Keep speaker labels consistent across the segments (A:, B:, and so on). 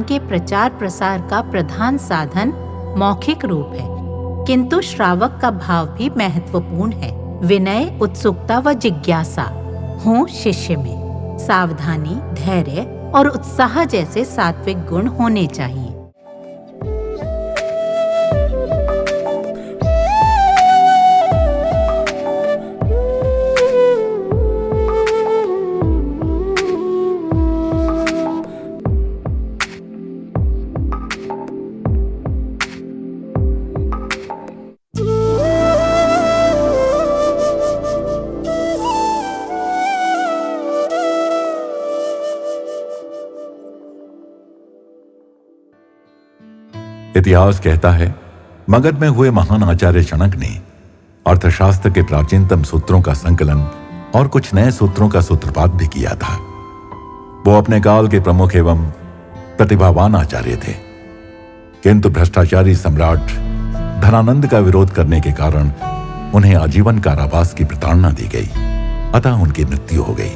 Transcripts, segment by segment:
A: ज्ञान के प्रचार प्रसार का प्रधान साधन मौखिक रूप है, किंतु श्रावक का भाव भी महत्वपूर्ण है। विनय, उत्सुकता व जिज्ञासा हो शिष्य में। सावधानी, धैर्य और उत्साह जैसे सात्विक गुण होने चाहिए।
B: इतिहास कहता है, मगध में हुए महान आचार्य चाणक्य ने अर्थशास्त्र के प्राचीनतम सूत्रों का संकलन और कुछ नए सूत्रों का सूत्रपात भी किया था। वो अपने काल के प्रमुख एवं प्रतिभावान आचार्य थे, किंतु भ्रष्टाचारी सम्राट धनानंद का विरोध करने के कारण उन्हें आजीवन कारावास की प्रताड़ना दी गई। अतः उनकी मृत्यु हो गई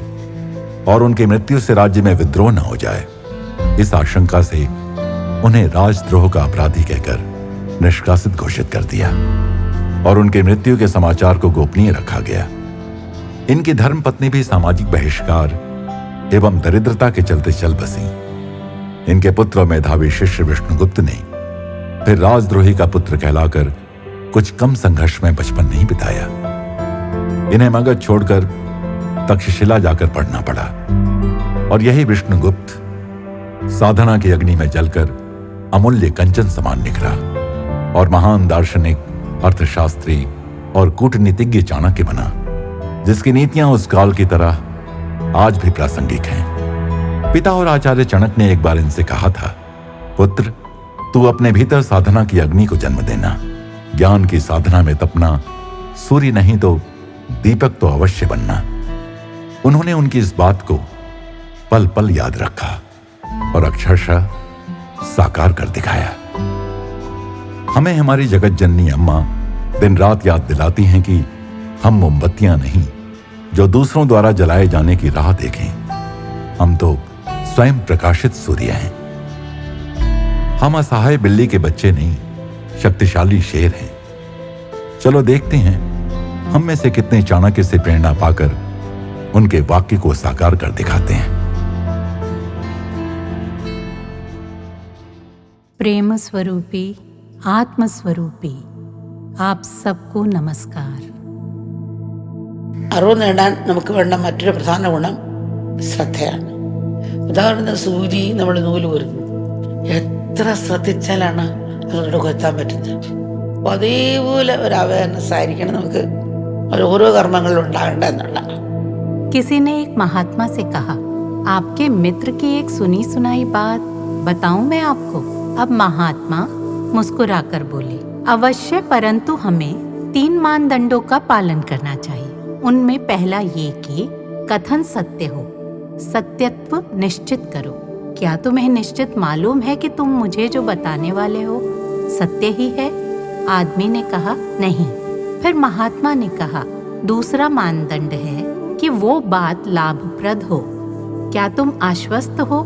B: और उनकी मृत्यु से राज्य में विद्रोह न हो जाए, इस आशंका से उन्हें राजद्रोह का अपराधी कहकर निष्कासित घोषित कर दिया और उनकी मृत्यु के समाचार को गोपनीय रखा गया। इनकी धर्मपत्नी भी सामाजिक बहिष्कार एवं दरिद्रता के चलते चल बसी। इनके पुत्र और मेधावी शिष्य विष्णुगुप्त ने फिर राजद्रोही का पुत्र कहलाकर कुछ कम संघर्ष में बचपन नहीं बिताया। इन्हें मगध छोड़कर तक्षशिला जाकर पढ़ना पड़ा और यही विष्णुगुप्त साधना की अग्नि में जलकर अमूल्य कंचन समान निखरा और महान दार्शनिक, अर्थशास्त्री और कूटनीतिज्ञ चाणक्य बना, जिसकी नीतियां उस काल की तरह आज भी प्रासंगिक हैं। पिता और आचार्य चाणक्य ने एक बार इनसे कहा था, पुत्र, तू अपने भीतर साधना की अग्नि को जन्म देना, ज्ञान की साधना में तपना, सूर्य नहीं तो दीपक तो अवश्य बनना। उन्होंने उनकी इस बात को पल पल याद रखा और अक्षरशः साकार कर दिखाया। हमें हमारी जगत जननी अम्मा दिन रात याद दिलाती हैं कि हम मोमबत्तियां नहीं जो दूसरों द्वारा जलाए जाने की राह देखें, हम तो स्वयं प्रकाशित सूर्य हैं। हम असहाय बिल्ली के बच्चे नहीं, शक्तिशाली शेर हैं। चलो देखते हैं हम में से कितने चाणक्य से प्रेरणा पाकर उनके वाक्य को साकार कर दिखाते हैं।
A: प्रेम स्वरूपी, आत्म स्वरूपी आप सबको नमस्कार।
C: അറിവ് നേടാൻ നമുക്ക് വേണ്ട മറ്റൊരു പ്രധാന ഗുണം ശ്രദ്ധയാണ്. ഉദാഹരണത്തിന് സൂചി നമ്മൾ നൂല് കോരുന്നു, എത്ര ശ്രദ്ധിച്ചാലാണ് അതിലൂടെ കൊത്താൻ പറ്റുന്നത്. അപ്പോൾ അതേപോലെ ഒരു അവയർനെസ് ആയിരിക്കണം നമുക്ക് ഓരോ കർമ്മങ്ങളിലും ഉണ്ടാകേണ്ട എന്നുള്ള.
A: किसी ने एक महात्मा से कहा, आपके मित्र की एक सुनी सुनाई बात बताऊं मैं आपको। अब महात्मा मुस्कुराकर बोले, अवश्य, परंतु हमें 3 मानदंडों का पालन करना चाहिए। उनमें पहला ये कि कथन सत्य हो, सत्यत्व निश्चित करो। क्या तुम्हें निश्चित मालूम है कि तुम मुझे जो बताने वाले हो सत्य ही है? आदमी ने कहा, नहीं। फिर महात्मा ने कहा, दूसरा मानदंड है कि वो बात लाभप्रद हो। क्या तुम आश्वस्त हो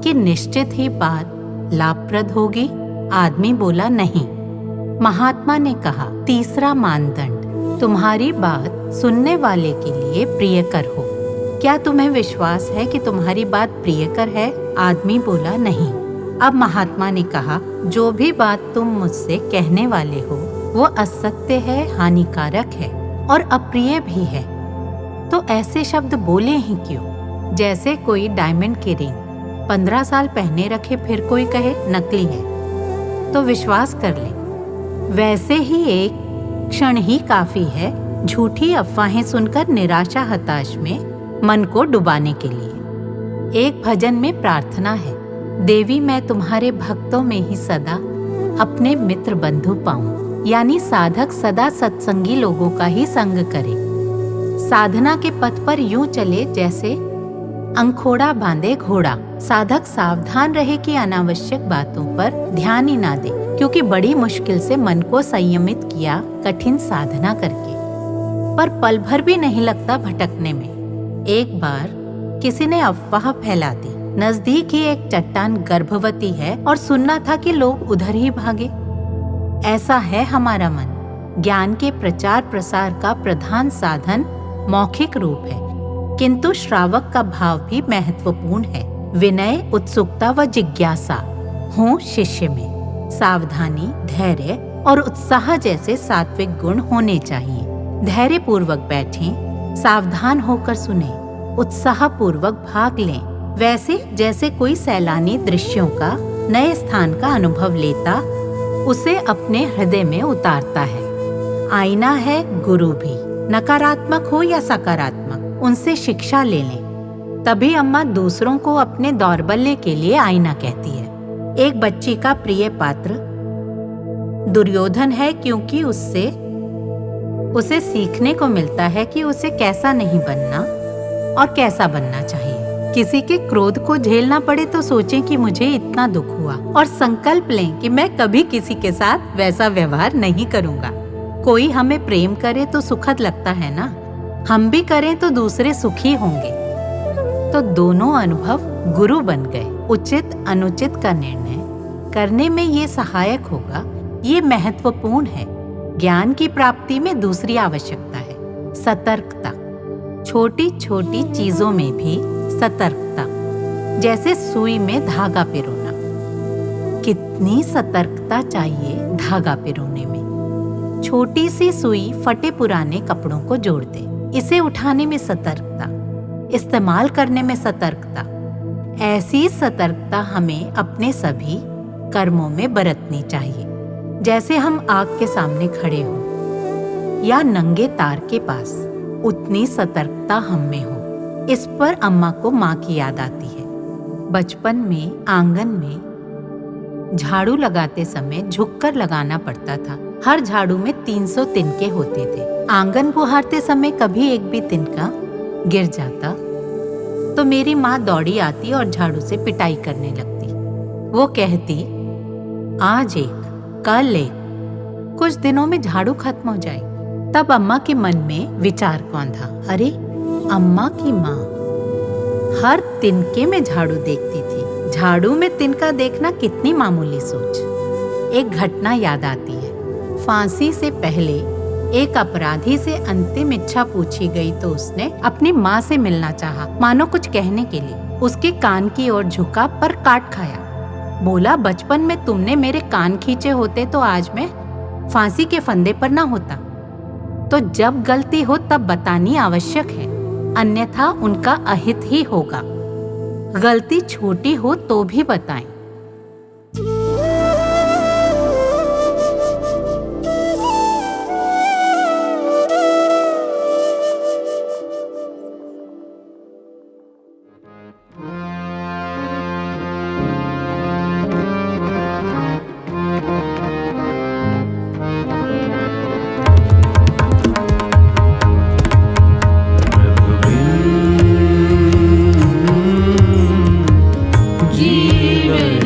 A: कि निश्चित ही बात लाभप्रद होगी? आदमी बोला, नहीं। महात्मा ने कहा, तीसरा मानदंड, तुम्हारी बात सुनने वाले के लिए प्रियकर हो। क्या तुम्हें विश्वास है कि तुम्हारी बात प्रियकर है? आदमी बोला, नहीं। अब महात्मा ने कहा, जो भी बात तुम मुझसे कहने वाले हो वो असत्य है, हानिकारक है और अप्रिय भी है, तो ऐसे शब्द बोले ही क्यों? जैसे कोई डायमंड की रिंग 15 साल पहने रखे फिर कोई कहे नकली है तो विश्वास कर ले, वैसे ही एक क्षण ही काफी है झूठी अफवाहें सुनकर निराशा हताश में मन को डुबाने के लिए। एक भजन में प्रार्थना है, देवी मैं तुम्हारे भक्तों में ही सदा अपने मित्र बंधु पाऊं, यानी साधक सदा सत्संगी लोगों का ही संग करे, साधना के पथ पर यूं चले जैसे अंखोड़ा बांधे घोड़ा। साधक सावधान रहे कि अनावश्यक बातों पर ध्यान ही ना दे, क्योंकि बड़ी मुश्किल से मन को संयमित किया कठिन साधना करके, पर पल भर भी नहीं लगता भटकने में। एक बार किसी ने अफवाह फैला दी, नजदीक ही एक चट्टान गर्भवती है और सुनना था कि लोग उधर ही भागे। ऐसा है हमारा मन। ज्ञान के प्रचार प्रसार का प्रधान साधन मौखिक रूप है, किंतु श्रावक का भाव भी महत्वपूर्ण है। विनय, उत्सुकता व जिज्ञासा हो शिष्य में। सावधानी, धैर्य और उत्साह जैसे सात्विक गुण होने चाहिए। धैर्य पूर्वक बैठें, सावधान होकर सुने, उत्साह पूर्वक भाग लें, वैसे जैसे कोई सैलानी दृश्यों का, नए स्थान का अनुभव लेता उसे अपने हृदय में उतारता है। आईना है गुरु भी, नकारात्मक हो या सकारात्मक, उनसे शिक्षा ले लें। तभी अम्मा दूसरों को अपने दौर्बल्य के लिए आईना कहती है। एक बच्ची का प्रिय पात्र दुर्योधन है, क्योंकि उसे सीखने को मिलता है कि उसे कैसा नहीं बनना और कैसा बनना चाहिए। किसी के क्रोध को झेलना पड़े तो सोचें कि मुझे इतना दुख हुआ और संकल्प लें कि मैं कभी किसी के साथ वैसा व्यवहार नहीं करूंगा। कोई हमें प्रेम करे तो सुखद लगता है ना, हम भी करें तो दूसरे सुखी होंगे। तो दोनों अनुभव गुरु बन गए। उचित अनुचित का निर्णय करने में ये सहायक होगा, ये महत्वपूर्ण है। ज्ञान की प्राप्ति में दूसरी आवश्यकता है सतर्कता। छोटी छोटी चीजों में भी सतर्कता, जैसे सुई में धागा पिरोना। कितनी सतर्कता चाहिए धागा पिरोने में। छोटी सी सुई फटे पुराने कपड़ों को जोड़ दे। इसे उठाने में सतर्कता, इस्तेमाल करने में सतर्कता। ऐसी सतर्कता हमें अपने सभी कर्मों में बरतनी चाहिए। जैसे हम आग के सामने खड़े हों या नंगे तार के पास, उतनी सतर्कता हम में हो। इस पर अम्मा को माँ की याद आती है। बचपन में आंगन में झाड़ू लगाते समय झुककर लगाना पड़ता था। हर झाड़ू में 300 तिनके होते थे। आंगन बुहारते समय कभी एक भी तिनका गिर जाता तो मेरी माँ दौड़ी आती और झाड़ू से पिटाई करने लगती। वो कहती, आज एक, कल एक, कुछ दिनों में झाड़ू खत्म हो जाएगी। तब अम्मा के मन में विचार कौंधा, अरे अम्मा की माँ हर तिनके में झाड़ू देखती थी। झाड़ू में तिनका देखना कितनी मामूली सोच। एक घटना याद आती है। फांसी से पहले एक अपराधी से अंतिम इच्छा पूछी गई तो उसने अपनी माँ से मिलना चाहा, मानो कुछ कहने के लिए। उसके कान की ओर झुका पर काट खाया। बोला, बचपन में तुमने मेरे कान खींचे होते तो आज मैं फांसी के फंदे पर ना होता। तो जब गलती हो तब बतानी आवश्यक है, अन्यथा उनका अहित ही होगा। गलती छोटी हो तो भी बताएं।
C: जीवन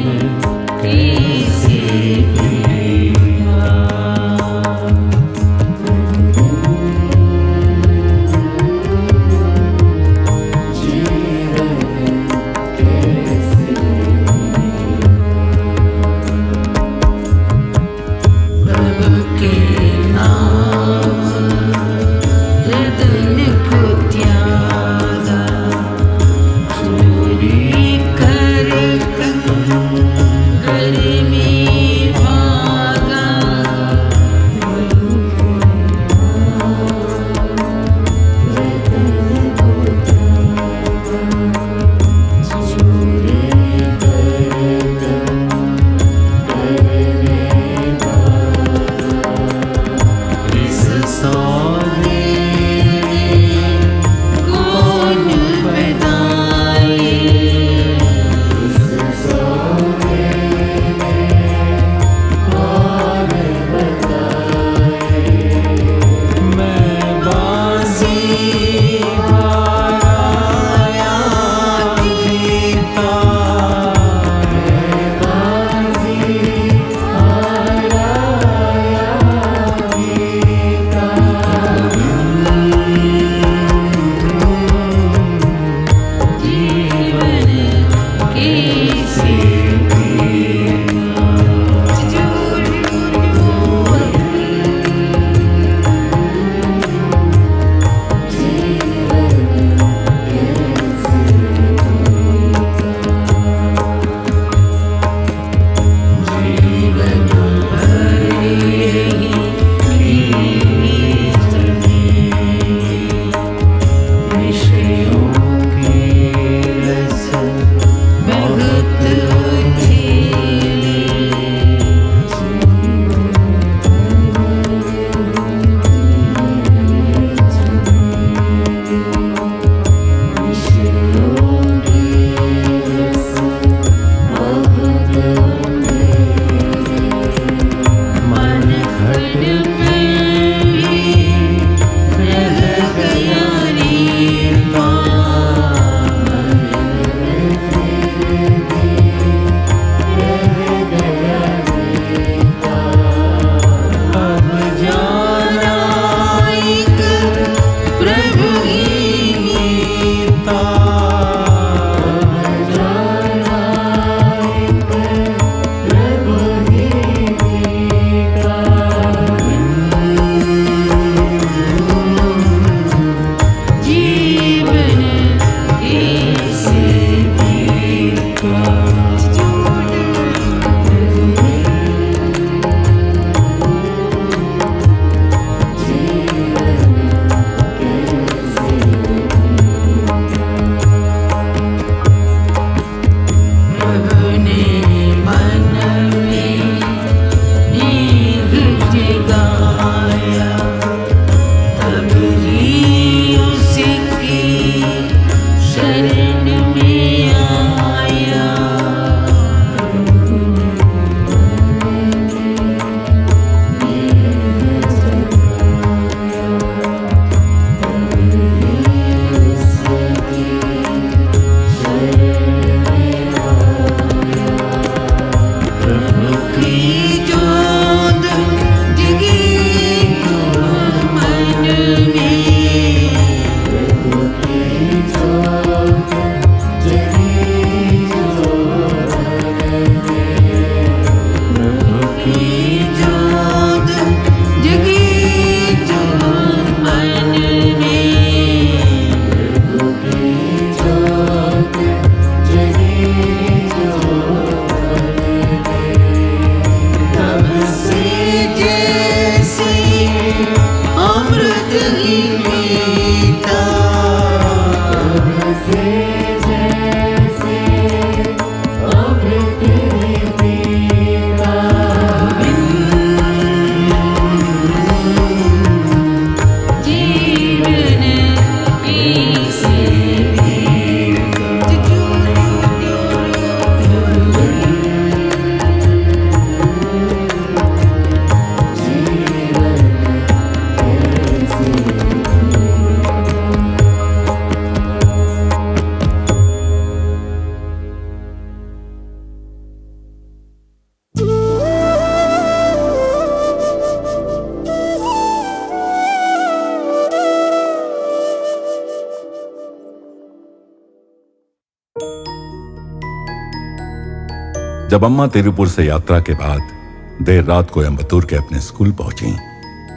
B: जब अम्मा तिरुपुर से यात्रा के बाद देर रात कोयम्बतूर के अपने स्कूल पहुंची,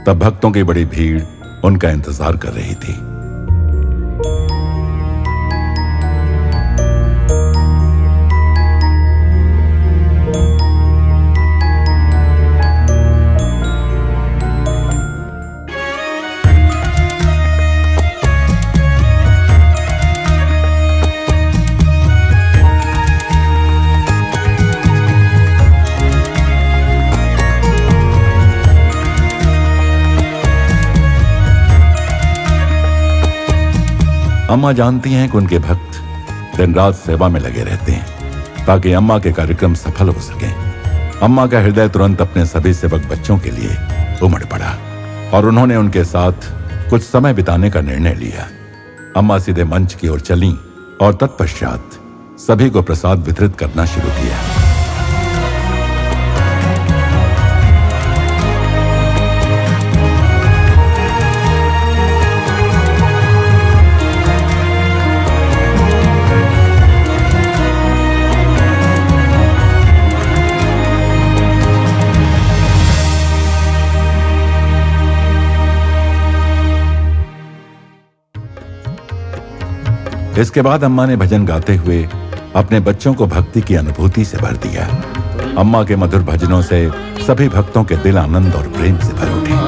B: तब भक्तों की बड़ी भीड़ उनका इंतजार कर रही थी। अम्मा जानती हैं कि उनके भक्त दिन रात सेवा में लगे रहते हैं ताकि अम्मा के कार्यक्रम सफल हो सकें। अम्मा का हृदय तुरंत अपने सभी सेवक बच्चों के लिए उमड़ पड़ा और उन्होंने उनके साथ कुछ समय बिताने का निर्णय लिया। अम्मा सीधे मंच की ओर चलीं और तत्पश्चात सभी को प्रसाद वितरित करना शुरू किया। इसके बाद अम्मा ने भजन गाते हुए अपने बच्चों को भक्ति की अनुभूति से भर दिया। अम्मा के मधुर भजनों से सभी भक्तों के दिल आनंद और प्रेम से भर उठे।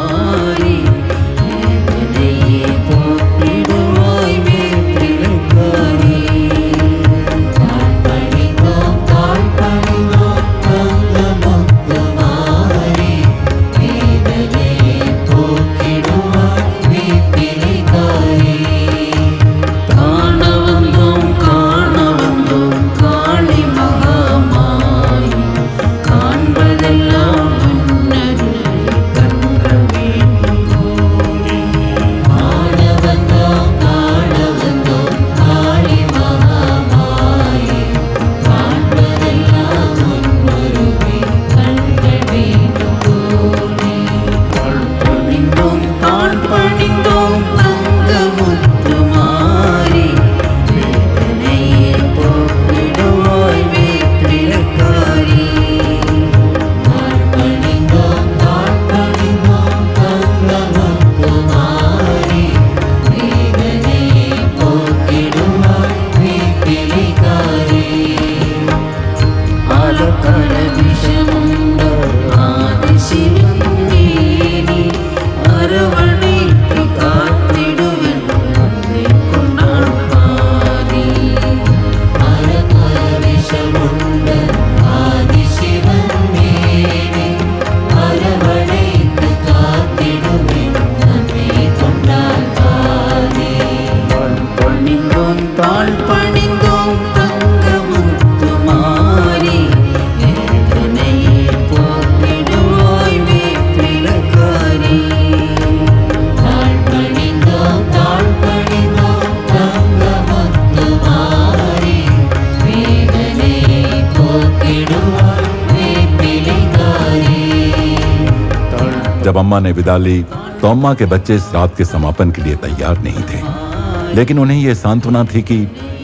B: जब अम्मा ने विदा ली तो अम्मा के बच्चे इस रात के समापन के लिए तैयार नहीं थे, लेकिन उन्हें यह सांत्वना थी कि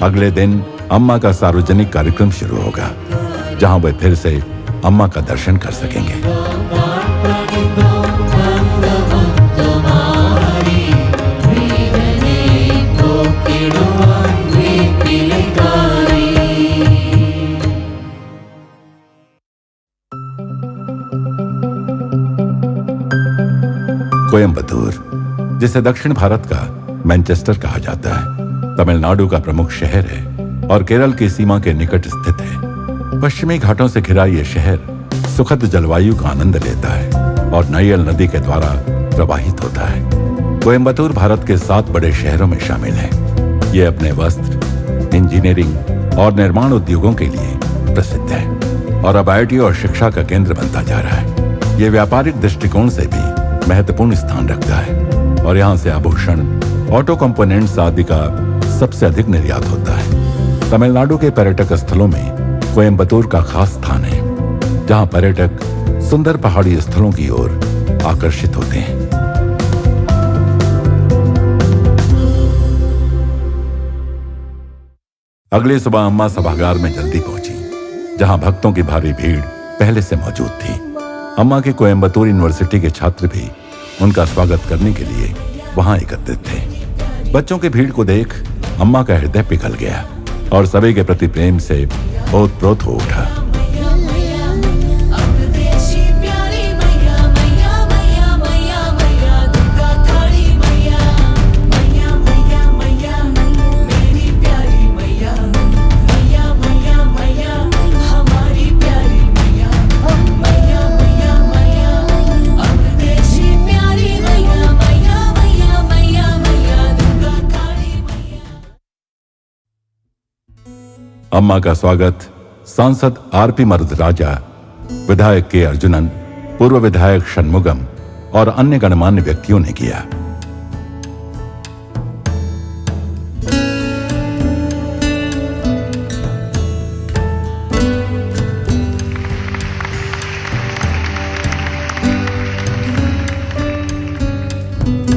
B: अगले दिन अम्मा का सार्वजनिक कार्यक्रम शुरू होगा, जहां वे फिर से अम्मा का दर्शन कर सकेंगे। कोयम्बतूर, जिसे दक्षिण भारत का मैनचेस्टर कहा जाता है, तमिलनाडु का प्रमुख शहर है और केरल की सीमा के निकट स्थित है। पश्चिमी घाटों से घिरा यह शहर सुखद जलवायु का आनंद लेता है और नय्यल नदी के द्वारा प्रवाहित होता है। कोयम्बतूर भारत के 7 बड़े शहरों में शामिल है। ये अपने वस्त्र, इंजीनियरिंग और निर्माण उद्योगों के लिए प्रसिद्ध है और अब आईटी और शिक्षा का केंद्र बनता जा रहा है। ये व्यापारिक दृष्टिकोण से भी महत्वपूर्ण स्थान रखता है और यहाँ से आभूषण, ऑटो कंपोनेंट्स आदि का सबसे अधिक निर्यात होता है। तमिलनाडु के पर्यटक स्थलों में कोयम्बतूर का खास स्थान है, जहाँ पर्यटक सुंदर पहाड़ी स्थलों की ओर आकर्षित होते हैं। अगली सुबह अम्मा सभागार में जल्दी पहुंची, जहां भक्तों की भारी भीड़ पहले से मौजूद थी। अम्मा के कोयम्बतूर यूनिवर्सिटी के छात्र भी उनका स्वागत करने के लिए वहां एकत्रित थे। बच्चों की भीड़ को देख अम्मा का हृदय पिघल गया और सभी के प्रति प्रेम से ओतप्रोत हो उठा। अम्मा का स्वागत सांसद आरपी मरुदराजा, विधायक के अर्जुनन, पूर्व विधायक षणमुगम और अन्य गणमान्य व्यक्तियों ने किया।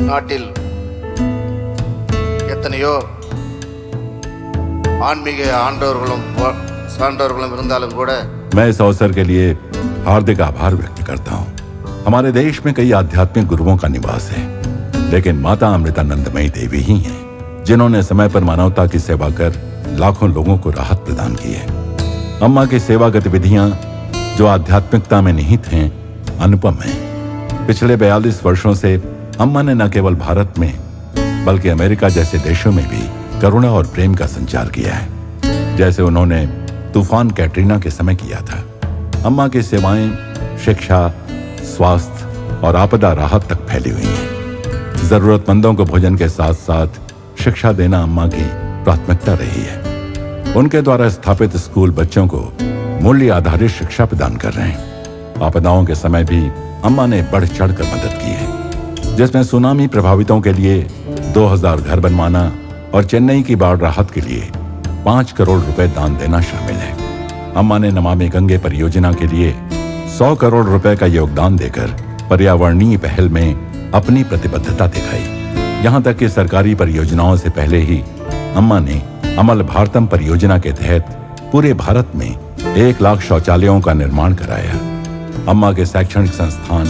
D: நாட்டில் எத்தனையோ ஆன்மீக ஆண்டவர்களும் சான்றவர்களும் இருந்தாலும் கூட
B: मैं इस अवसर के लिए हार्दिक आभार व्यक्त करता हूँ। हमारे देश में कई आध्यात्मिक गुरुओं का निवास है, लेकिन माता अमृतानंदमयी देवी ही हैं जिन्होंने समय पर मानवता की सेवा कर लाखों लोगों को राहत प्रदान की है। अम्मा की सेवा गतिविधियां जो आध्यात्मिकता में निहित हैं, अनुपम हैं। पिछले 42 वर्षों से अम्मा ने न केवल भारत में बल्कि अमेरिका जैसे देशों में भी करुणा और प्रेम का संचार किया है, जैसे उन्होंने तूफान कैटरीना के समय किया था। अम्मा की सेवाएं शिक्षा, स्वास्थ्य और आपदा राहत तक फैली हुई हैं। जरूरतमंदों को भोजन के साथ साथ शिक्षा देना अम्मा की प्राथमिकता रही है। उनके द्वारा स्थापित स्कूल बच्चों को मूल्य आधारित शिक्षा प्रदान कर रहे हैं। आपदाओं के समय भी अम्मा ने बढ़ चढ़कर मदद की है, जिसमें सुनामी प्रभावितों के लिए 2000 घर बनवाना और चेन्नई की बाढ़ राहत के लिए 5 करोड़ रुपए दान देना शामिल है। अम्मा ने नमामि गंगे परियोजना के लिए 100 करोड़ रुपए का योगदान देकर पर्यावरणीय पहल में अपनी प्रतिबद्धता दिखाई। यहाँ तक कि सरकारी परियोजनाओं से पहले ही अम्मा ने अमल भारतम परियोजना के तहत पूरे भारत में 1 लाख शौचालयों का निर्माण कराया। अम्मा के शैक्षणिक संस्थान,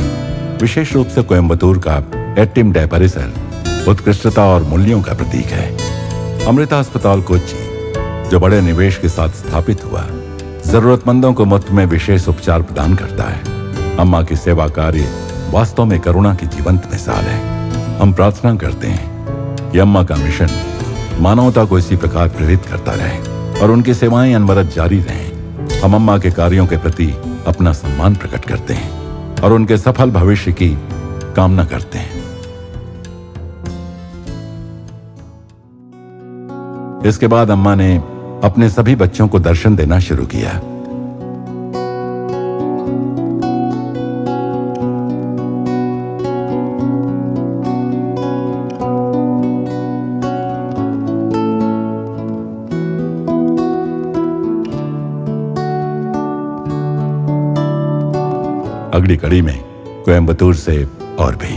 B: विशेष रूप से कोयम्बतूर का एटिम डे परिसर, उत्कृष्टता और मूल्यों का प्रतीक है। अमृता अस्पताल कोच्चि, जो बड़े निवेश के साथ स्थापित हुआ, जरूरतमंदों को मुफ्त में विशेष उपचार प्रदान करता है। अम्मा की सेवा कार्य वास्तव में करुणा की जीवंत मिसाल है। हम प्रार्थना करते हैं कि अम्मा का मिशन मानवता को इसी प्रकार प्रेरित करता रहे और उनकी सेवाएं अनवरत जारी रहें। हम अम्मा के कार्यों के प्रति अपना सम्मान प्रकट करते हैं और उनके सफल भविष्य की कामना करते हैं। इसके बाद अम्मा ने अपने सभी बच्चों को दर्शन देना शुरू किया। अगली कड़ी में कोयम्बतूर से और भी